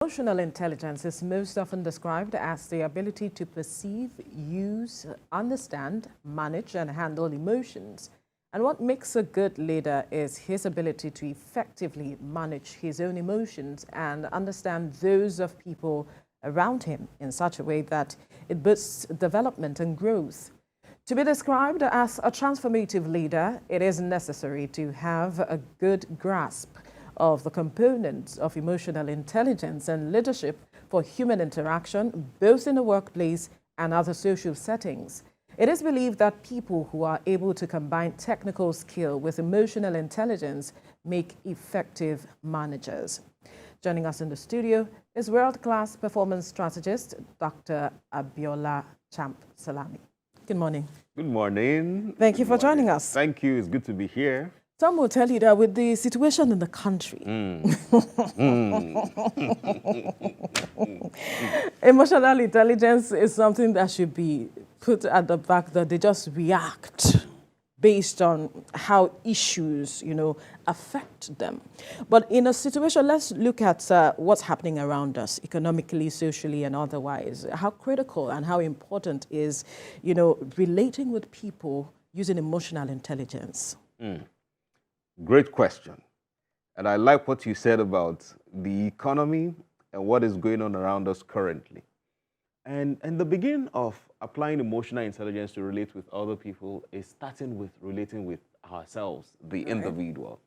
Emotional intelligence is most often described as the ability to perceive, use, understand, manage, and handle emotions. And what makes a good leader is his ability to effectively manage his own emotions and understand those of people around him in such a way that it boosts development and growth. To be described as a transformative leader, it is necessary to have a good grasp of the components of emotional intelligence and leadership for human interaction, both in the workplace and other social settings. It is believed that people who are able to combine technical skill with emotional intelligence make effective managers. Joining us in the studio is world-class performance strategist, Dr. Abiola Champ Salami. Good morning. Good morning. Thank you for joining us. Thank you. It's good to be here. Some will tell you that with the situation in the country, emotional intelligence is something that should be put at the back, that they just react based on how issues, affect them. But in a situation, let's look at what's happening around us, economically, socially, and otherwise. How critical and how important is, relating with people using emotional intelligence? Great question. And I like what you said about the economy and what is going on around us currently. And the beginning of applying emotional intelligence to relate with other people is starting with relating with ourselves, the individual.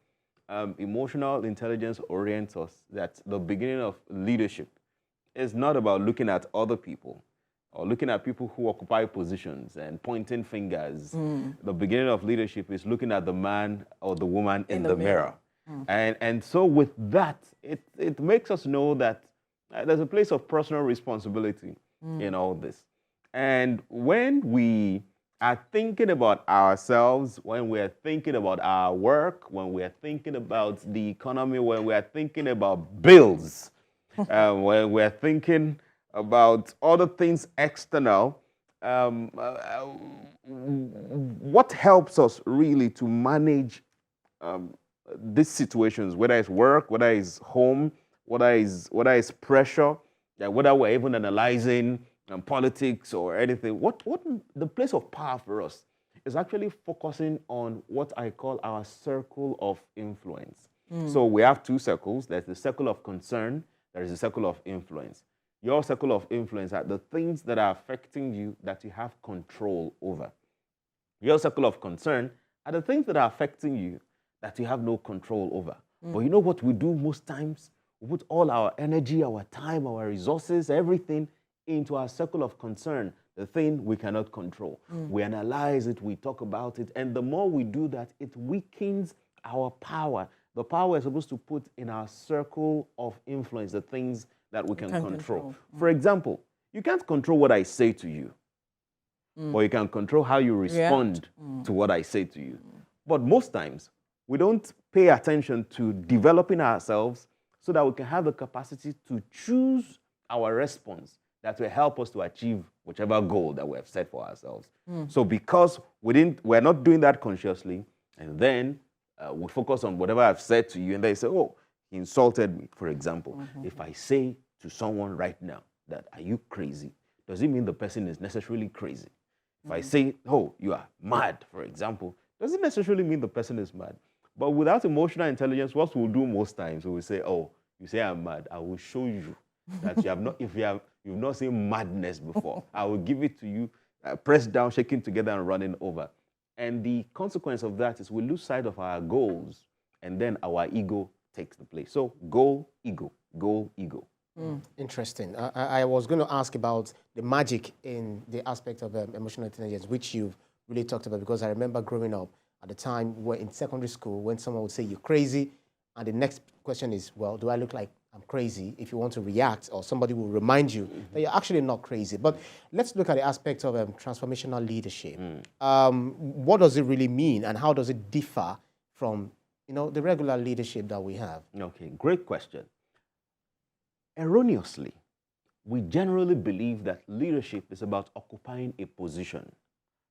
Emotional intelligence orients us that the beginning of leadership is not about looking at other people or looking at people who occupy positions and pointing fingers. The beginning of leadership is looking at the man or the woman in the mirror. And so with that, it makes us know that there's a place of personal responsibility in all this. And when we are thinking about ourselves, when we are thinking about our work, when we are thinking about the economy, when we are thinking about bills, when we are thinking about other things external, what helps us really to manage these situations, whether it's work, whether it's home, whether it's pressure, whether we're even analyzing politics or anything, what the place of power for us is actually focusing on what I call our circle of influence. So we have two circles. There's the circle of concern, there is the circle of influence. Your circle of influence are the things that are affecting you that you have control over. Your circle of concern are the things that are affecting you that you have no control over. But you know what we do most times? We put all our energy, our time, our resources, everything into our circle of concern, the thing we cannot control. We analyze it, we talk about it, and the more we do that, it weakens our power. The power we're supposed to put in our circle of influence, the things that we can control. For example, you can't control what I say to you, but you can control how you respond to what I say to you. But most times, we don't pay attention to developing ourselves so that we can have the capacity to choose our response that will help us to achieve whichever goal that we have set for ourselves. So because we're not doing that consciously, and then we focus on whatever I've said to you, and they say, oh, he insulted me, for example. If I say to someone right now that, are you crazy? Does it mean the person is necessarily crazy? If I say, oh, you are mad, for example, doesn't necessarily mean the person is mad. But without emotional intelligence, what we'll do most times, we will say, oh, you say I'm mad. I will show you that you have not, you've not seen madness before. I will give it to you, pressed down, shaking together, and running over. And the consequence of that is we lose sight of our goals, and then our ego takes the place. So goal, ego, goal, ego. Interesting. I was going to ask about the magic in the aspect of emotional intelligence, which you've really talked about, because I remember growing up at the time we're in secondary school when someone would say you're crazy, and the next question is, well, do I look like I'm crazy? If you want to react, or somebody will remind you that you're actually not crazy. But let's look at the aspect of transformational leadership. What does it really mean, and how does it differ from the regular leadership that we have? Okay, great question. Erroneously, we generally believe that leadership is about occupying a position.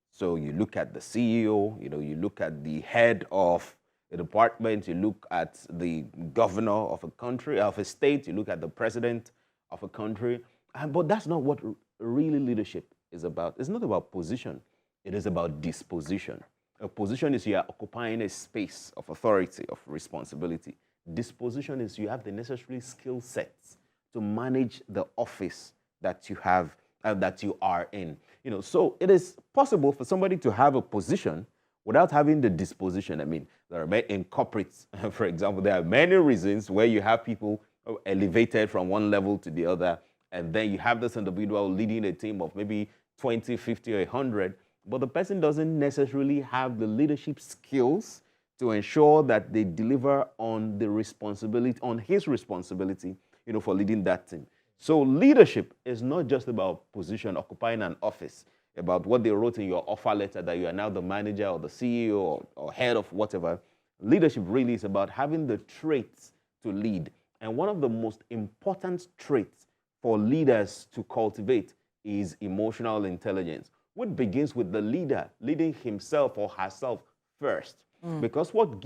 So you look at the CEO, you look at the head of a department, you look at the governor of a country, of a state, you look at the president of a country. But that's not what really leadership is about. It's not about position. It is about disposition. A position is you are occupying a space of authority, of responsibility. Disposition is you have the necessary skill sets to manage the office that you have, that you are in. So it is possible for somebody to have a position without having the disposition. I mean, there are in corporates, for example, there are many reasons where you have people elevated from one level to the other, and then you have this individual leading a team of maybe 20, 50, or 100, but the person doesn't necessarily have the leadership skills to ensure that they deliver on the responsibility, on his responsibility, for leading that team. So leadership is not just about position, occupying an office, about what they wrote in your offer letter that you are now the manager or the CEO or head of whatever. Leadership really is about having the traits to lead. And one of the most important traits for leaders to cultivate is emotional intelligence, which begins with the leader leading himself or herself first. Because what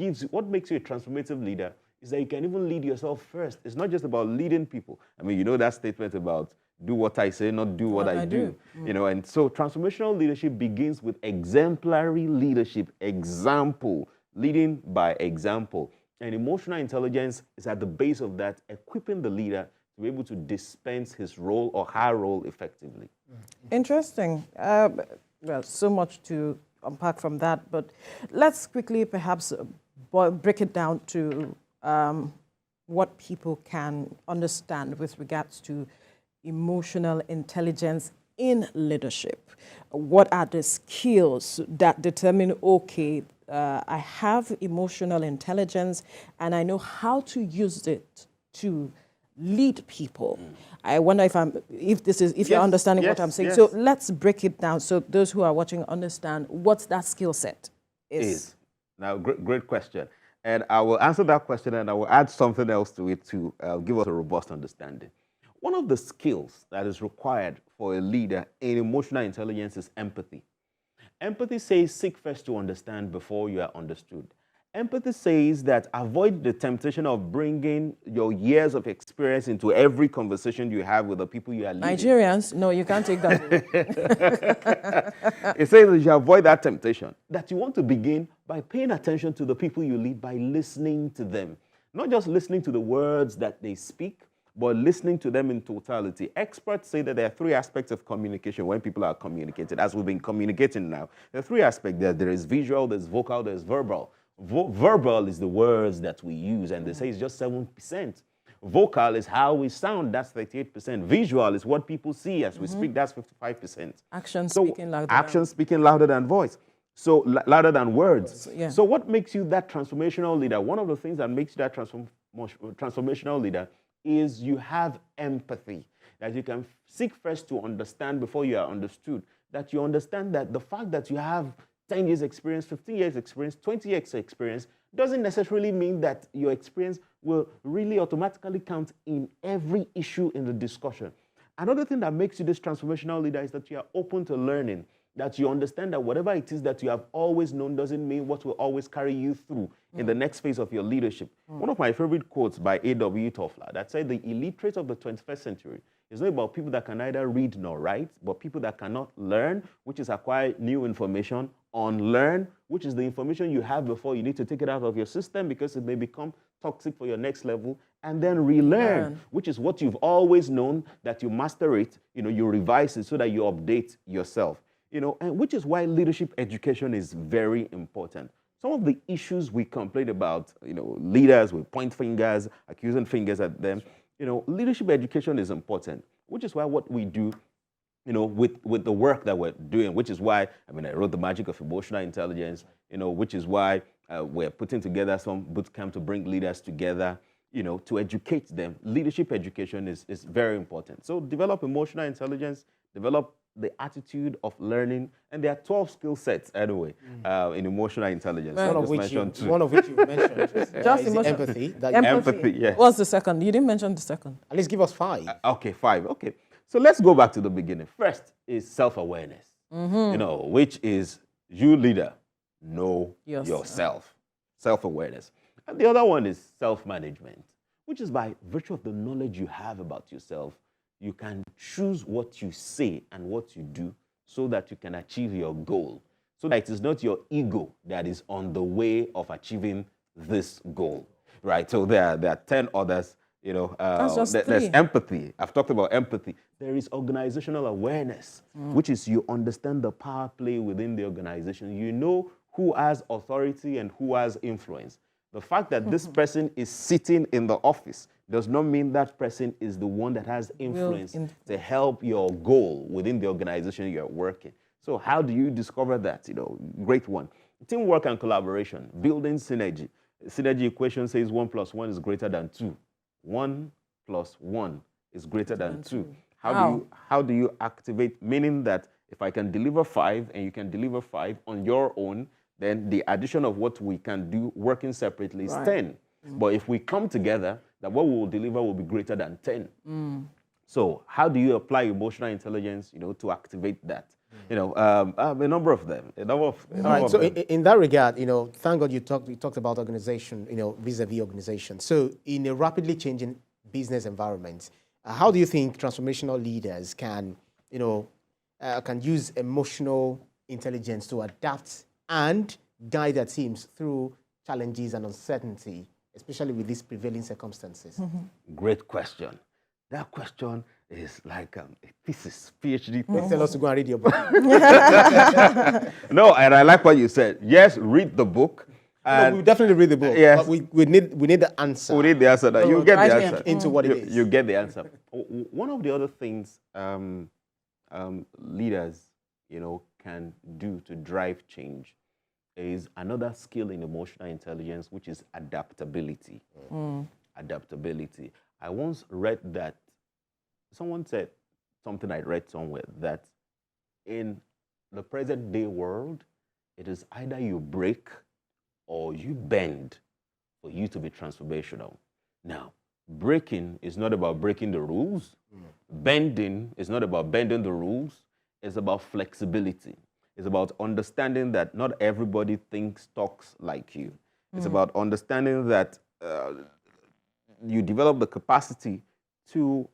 makes you a transformative leader is that you can even lead yourself first. It's not just about leading people. I mean, that statement about do what I say, not do what I do. And so transformational leadership begins with exemplary leadership, example, leading by example. And emotional intelligence is at the base of that, equipping the leader to be able to dispense his role or her role effectively. Interesting. Well, so much to unpack from that, but let's quickly perhaps break it down to what people can understand with regards to emotional intelligence in leadership. What are the skills that determine, okay, I have emotional intelligence and I know how to use it to lead people. I wonder if you're understanding what I'm saying. Yes. So let's break it down so those who are watching understand what that skill set is. Now, great question. And I will answer that question and I will add something else to it to give us a robust understanding. One of the skills that is required for a leader in emotional intelligence is empathy. Empathy says seek first to understand before you are understood. Empathy says that avoid the temptation of bringing your years of experience into every conversation you have with the people you are leading. Nigerians, no, you can't take that. It says that you avoid that temptation, that you want to begin by paying attention to the people you lead, by listening to them. Not just listening to the words that they speak, but listening to them in totality. Experts say that there are three aspects of communication when people are communicating, as we've been communicating now. There are three aspects. There is visual, there's vocal, there's verbal. Verbal is the words that we use, and they say it's just 7%. Vocal is how we sound, that's 38%. Visual is what people see as we speak, that's 55%. Action speaking louder than voice. So louder than words. Yeah. So what makes you that transformational leader? One of the things that makes you that transformational leader is you have empathy, that you can seek first to understand before you are understood, that you understand that the fact that you have 10 years experience, 15 years experience, 20 years experience doesn't necessarily mean that your experience will really automatically count in every issue in the discussion. Another thing that makes you this transformational leader is that you are open to learning, that you understand that whatever it is that you have always known doesn't mean what will always carry you through in the next phase of your leadership. One of my favorite quotes by A.W. Toffler that said the illiterate of the 21st century is not about people that can neither read nor write, but people that cannot learn, which is acquire new information, unlearn, which is the information you have before you need to take it out of your system because it may become toxic for your next level, and then relearn, which is what you've always known, that you master it, you revise it so that you update yourself. And which is why leadership education is very important. Some of the issues we complain about, leaders, we point fingers, accusing fingers at them. Leadership education is important, which is why what we do, with the work that we're doing, which is why, I wrote The Magic of Emotional Intelligence, which is why we're putting together some boot camp to bring leaders together, to educate them. Leadership education is very important. So develop emotional intelligence, develop the attitude of learning, and there are 12 skill sets anyway in emotional intelligence. One of which you mentioned is empathy. Empathy, yes. What's the second? You didn't mention the second. At least give us 5. Okay, 5. Okay. So let's go back to the beginning. First is self-awareness, which is you leader, know yourself. self-awareness. And the other one is self-management, which is by virtue of the knowledge you have about yourself, you can choose what you say and what you do so that you can achieve your goal. So that it is not your ego that is on the way of achieving this goal, right? So there are 10 others, you know. There's empathy. I've talked about empathy. There is organizational awareness, which is you understand the power play within the organization. You know who has authority and who has influence. The fact that this person is sitting in the office does not mean that person is the one that has influence to help your goal within the organization you're working. So how do you discover that? You know, great one. Teamwork and collaboration, building synergy. Synergy equation says 1 + 1 is greater than 2. 1 + 1 is greater than 2. How do you activate? Meaning that if I can deliver 5 and you can deliver 5 on your own, then the addition of what we can do working separately is 10. But if we come together, that what we will deliver will be greater than 10. So how do you apply emotional intelligence, you know, to activate that? You know, a number of them. All right. So in that regard, you know, thank God you talked about organization, you know, vis-a-vis organization. So in a rapidly changing business environment, how do you think transformational leaders can, you know, can use emotional intelligence to adapt and guide their teams through challenges and uncertainty, especially with these prevailing circumstances? Great question. That question is like a thesis, PhD. Tell us to go and read your book. No, and I like what you said. Yes, read the book. No, we definitely read the book. Yes. But we need the answer. We need the answer. You get the answer. Into what it is. You get the answer. One of the other things leaders, you know, can do to drive change is another skill in emotional intelligence, which is adaptability. Adaptability. I once read that someone said something I read somewhere that in the present day world, it is either you break or you bend for you to be transformational. Now, breaking is not about breaking the rules. Bending is not about bending the rules. It's about flexibility. It's about understanding that not everybody thinks, talks like you. It's about understanding that you develop the capacity to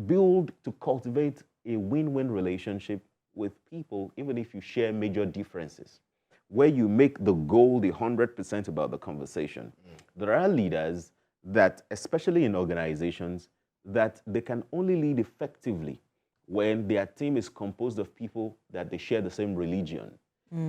build, to cultivate a win-win relationship with people, even if you share major differences, where you make the goal the 100% about the conversation. There are leaders that, especially in organizations, that they can only lead effectively when their team is composed of people that they share the same religion.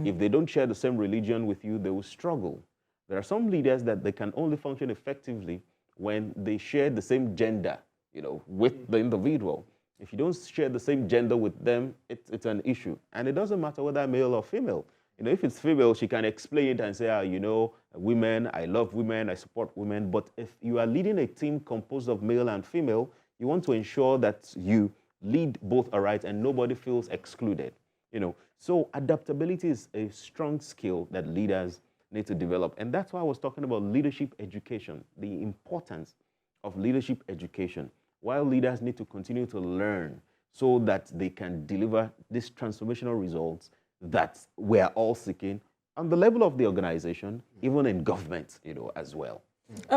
If they don't share the same religion with you, they will struggle. There are some leaders that they can only function effectively when they share the same gender, you know, with the individual. If you don't share the same gender with them, it's an issue. And it doesn't matter whether male or female. You know, if it's female, she can explain it and say, you know, women, I love women, I support women. But if you are leading a team composed of male and female, you want to ensure that you lead both aright and nobody feels excluded. You know, so adaptability is a strong skill that leaders need to develop. And that's why I was talking about leadership education, the importance of leadership education. While leaders need to continue to learn so that they can deliver these transformational results that we're all seeking on the level of the organization, even in government, you know, as well.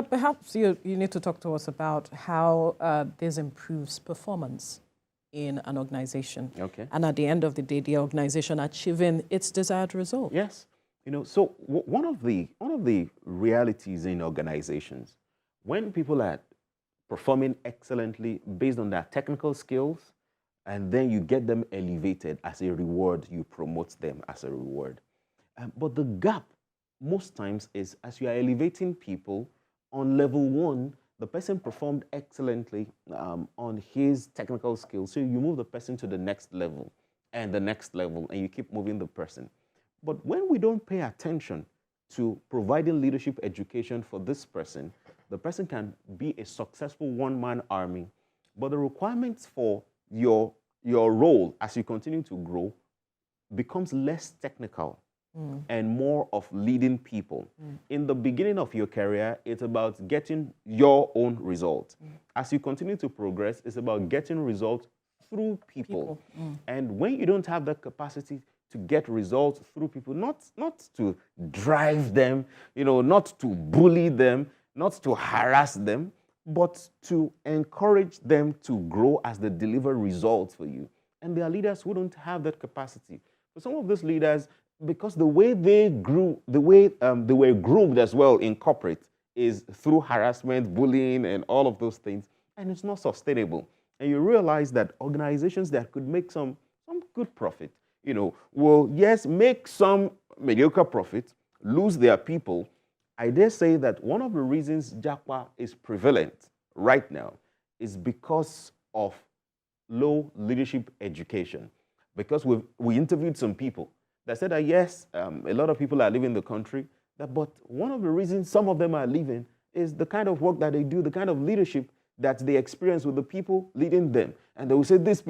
Perhaps you need to talk to us about how this improves performance in an organization. Okay. And at the end of the day, the organization achieving its desired result. Yes. You know, so one of the realities in organizations, when people are performing excellently based on their technical skills, and then you get them elevated as a reward, you promote them as a reward. But the gap most times is as you are elevating people on level 1, the person performed excellently on his technical skills. So you move the person to the next level and the next level, and you keep moving the person. But when we don't pay attention to providing leadership education for this person, the person can be a successful one-man army, but the requirements for your role as you continue to grow becomes less technical and more of leading people. In the beginning of your career, it's about getting your own results. As you continue to progress, it's about getting results through people. And when you don't have the capacity to get results through people, not to drive them, not to bully them, not to harass them, but to encourage them to grow as they deliver results for you. And there are leaders who don't have that capacity. For some of those leaders, because the way they grew, the way they were groomed as well in corporate is through harassment, bullying, and all of those things, and it's not sustainable. And you realize that organizations that could make some good profit, will, yes, make some mediocre profit, lose their people. I dare say that one of the reasons Japa is prevalent right now is because of low leadership education. Because we interviewed some people that said that, yes, a lot of people are leaving the country, but one of the reasons some of them are leaving is the kind of work that they do, the kind of leadership that they experience with the people leading them. And they will say, these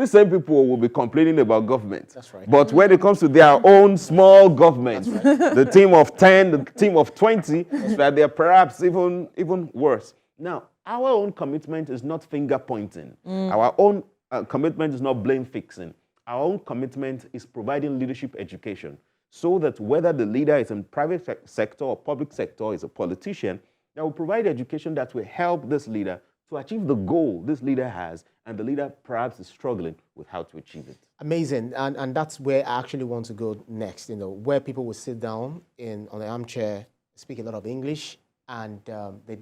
same people will be complaining about government. That's right. But when it comes to their own small government, the team of 10, the team of 20, that they're perhaps even worse. Now, our own commitment is not finger pointing. Our own commitment is not blame fixing. Our own commitment is providing leadership education so that whether the leader is in private sector or public sector, is a politician, that will provide education that will help this leader to achieve the goal this leader has, and the leader perhaps is struggling with how to achieve it. Amazing, and that's where I actually want to go next, where people will sit down on the armchair, speak a lot of English, and they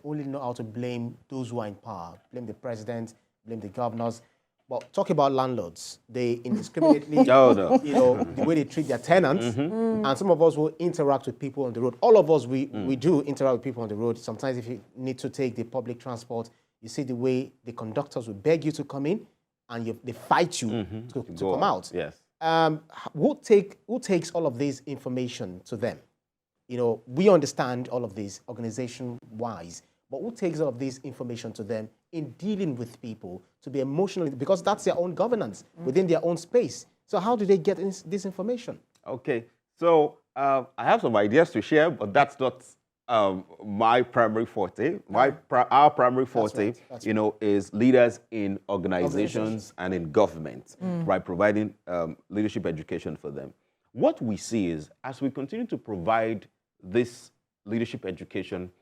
only know how to blame those who are in power, blame the president, blame the governors. But talk about landlords. They indiscriminately, the way they treat their tenants. And some of us will interact with people on the road. All of us, we do interact with people on the road. Sometimes if you need to take the public transport, you see the way the conductors will beg you to come in, and they fight you to come out. Yes. Who takes all of this information to them? We understand all of this organization-wise, but who takes all of this information to them in dealing with people to be emotionally, because that's their own governance within their own space. So how do they get this information? Okay, so I have some ideas to share, but that's not my primary forte. Our primary forte, is leaders in organizations and in government, by providing leadership education for them. What we see is, as we continue to provide this leadership education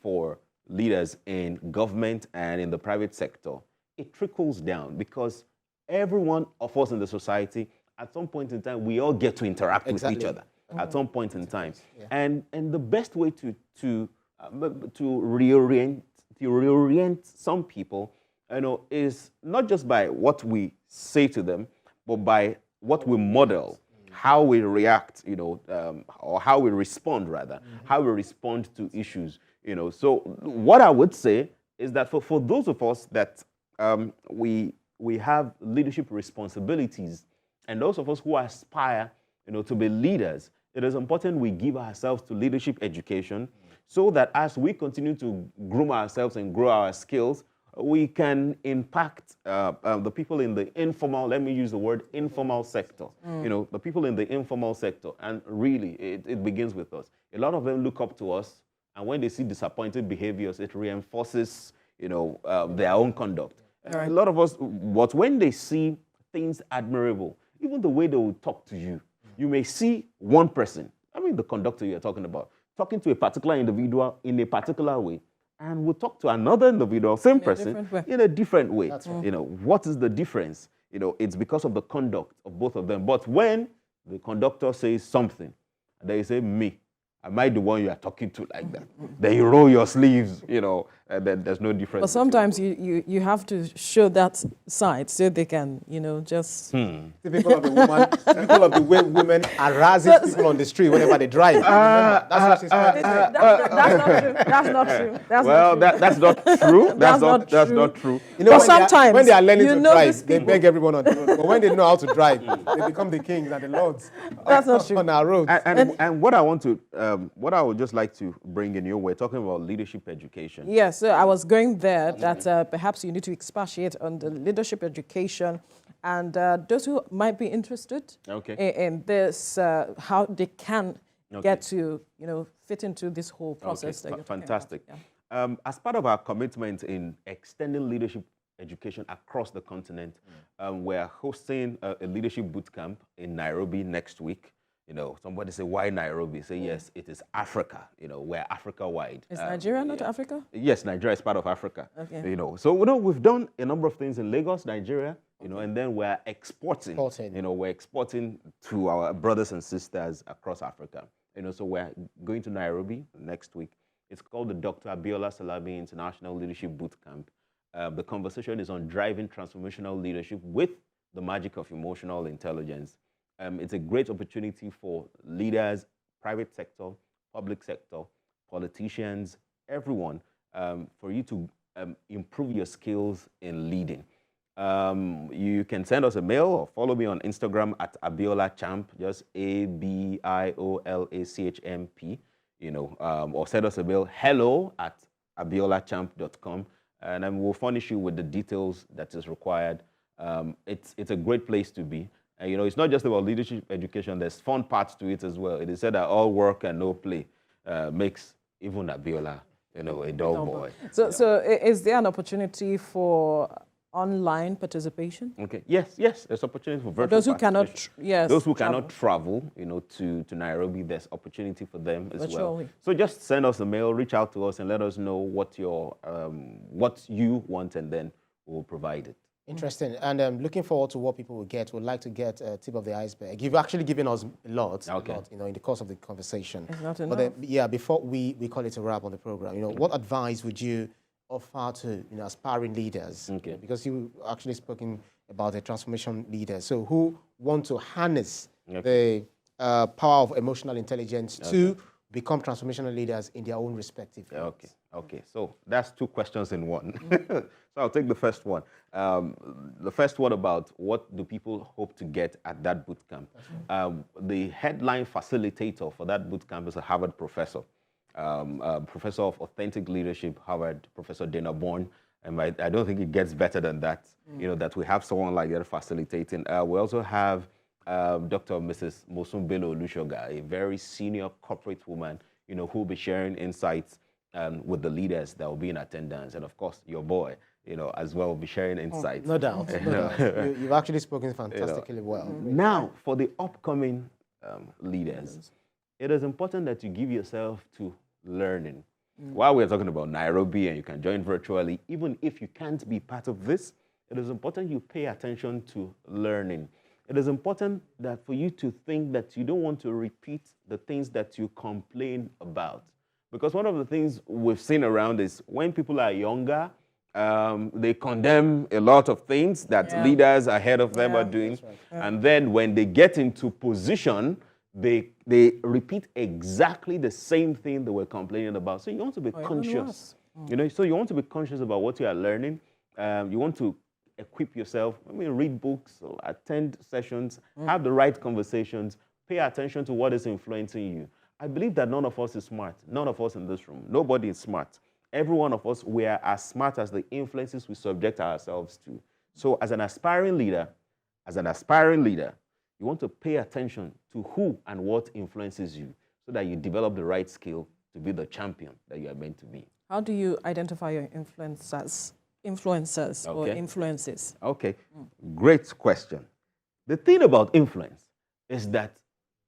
for leaders in government and in the private sector, it trickles down, because every one of us in the society, at some point in time, we all get to interact with each other at some point in time. Yeah. And the best way to reorient some people, is not just by what we say to them, but by what we model, how we react, or how we respond, rather, how we respond to issues. So what I would say is that for those of us that we have leadership responsibilities, and those of us who aspire, to be leaders, it is important we give ourselves to leadership education, so that as we continue to groom ourselves and grow our skills, we can impact the people in the informal, let me use the word informal sector, the people in the informal sector. And really, it begins with us. A lot of them look up to us, and when they see disappointed behaviors, it reinforces, their own conduct. Right. A lot of us, but when they see things admirable, even the way they will talk to you, you may see one person, the conductor you're talking about, talking to a particular individual in a particular way, and we'll talk to another individual, same person, in a different way. That's right. What is the difference? It's because of the conduct of both of them. But when the conductor says something, and they say, me, am I the one you are talking to like that? Then you roll your sleeves, and then there's no difference. But sometimes you have to show that side so they can, just... Typical of the way women harassing people on the street whenever they drive. That's not true. That's not true. That's not true. That's not true. But sometimes when they are learning to drive, they beg everyone on the road. But when they know how to drive, they become the kings and the lords. That's not true. On our roads. And what I want to, what I would just like to bring in, we're talking about leadership education. Yes, so I was going there that perhaps you need to expatiate on the leadership education, and those who might be interested in this, how they can get to, fit into this whole process. That you're fantastic. Yeah. As part of our commitment in extending leadership education across the continent. We're hosting a leadership boot camp in Nairobi next week. You know, somebody say, why Nairobi? Say, yes, it is Africa. You know, we're Africa-wide. Is Nigeria not Africa? Yes, Nigeria is part of Africa. Okay. You know, so we've done a number of things in Lagos, Nigeria, you know, and then we're exporting. You know, we're exporting to our brothers and sisters across Africa. You know, so we're going to Nairobi next week. It's called the Dr. Abiola Salami International Leadership Boot Camp. The conversation is on driving transformational leadership with the magic of emotional intelligence. It's a great opportunity for leaders, private sector, public sector, politicians, everyone, for you to improve your skills in leading. You can send us a mail or follow me on Instagram at Abiola Champ, just ABIOLACHMP, you know, or send us a mail, hello@abiolachamp.com, and then we'll furnish you with the details that is required. It's a great place to be. And, you know, it's not just about leadership education. There's fun parts to it as well. It is said that all work and no play makes even Abiola, you know, a dull boy. So is there an opportunity for online participation? Okay. Yes. There's opportunity for virtual those who cannot, those who cannot travel, you know, to Nairobi. There's opportunity for them as well. So just send us a mail, reach out to us, and let us know what your what you want, and then we'll provide it. Interesting. And looking forward to what people will get. We'd like to get a tip of the iceberg. You've actually given us a lot, you know, in the course of the conversation. It's not enough. But then, yeah, before we call it a wrap on the program, you know, what advice would you offer to, you know, aspiring leaders? Okay. Because you actually spoken about the transformation leaders. So who want to harness the power of emotional intelligence to become transformational leaders in their own respective fields? Okay. So that's two questions in one. So I'll take the first one. The first one about what do people hope to get at that boot camp. The headline facilitator for that boot camp is a Harvard professor, professor of authentic leadership, Harvard, Professor Dana Bourne. And I don't think it gets better than that, you know, that we have someone like that facilitating. We also have Dr. Mrs. Mosumbelo Lushoga, a very senior corporate woman, you know, who will be sharing insights with the leaders that will be in attendance. And of course, your boy, you know, as well will be sharing insights. No doubt. You've actually spoken fantastically well. Now, for the upcoming leaders, it is important that you give yourself to learning. While we're talking about Nairobi and you can join virtually, even if you can't be part of this, it is important you pay attention to learning. It is important that for you to think that you don't want to repeat the things that you complain about. Because one of the things we've seen around is when people are younger, they condemn a lot of things that leaders ahead of them are doing. And then when they get into position, they repeat exactly the same thing they were complaining about. So you want to be conscious. You know, so you want to be conscious about what you are learning. You want to equip yourself. I mean, read books, attend sessions, have the right conversations, pay attention to what is influencing you. I believe that none of us is smart. None of us in this room. Nobody is smart. Every one of us, we are as smart as the influences we subject ourselves to. So as an aspiring leader, you want to pay attention to who and what influences you so that you develop the right skill to be the champion that you are meant to be. How do you identify your influencers or influences? Okay, great question. The thing about influence is that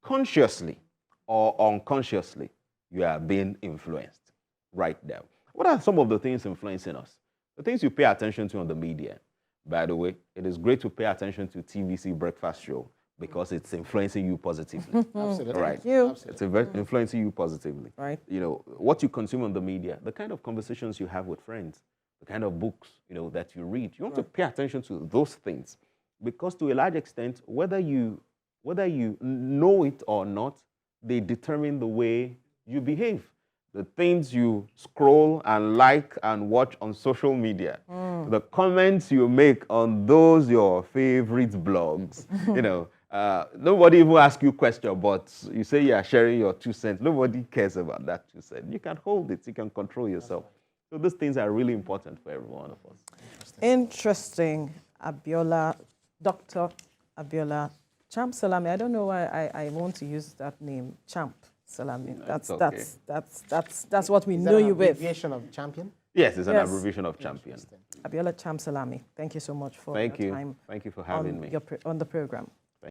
consciously or unconsciously, you are being influenced right now. What are some of the things influencing us? The things you pay attention to on the media. By the way, it is great to pay attention to TVC Breakfast Show because it's influencing you positively. Absolutely. Right. Thank you. It's influencing you positively. Right. You know, what you consume on the media, the kind of conversations you have with friends, the kind of books, you know, that you read. You want to pay attention to those things because to a large extent, whether you know it or not, they determine the way you behave. The things you scroll and like and watch on social media, the comments you make on those your favorite blogs, you know, nobody even asks you a question, but you say you are sharing your 2 cents. Nobody cares about that 2 cents. You can hold it. You can control yourself. So these things are really important for every one of us. Interesting. Dr. Abiola Champ Salami. I don't know why I want to use that name, Champ Salami. That's what we know you with. Abbreviation of champion? Yes, it's an Yes. abbreviation of champion. Abiola Chamsalami, thank you so much for Thank your you. time Thank you for having me. on the program.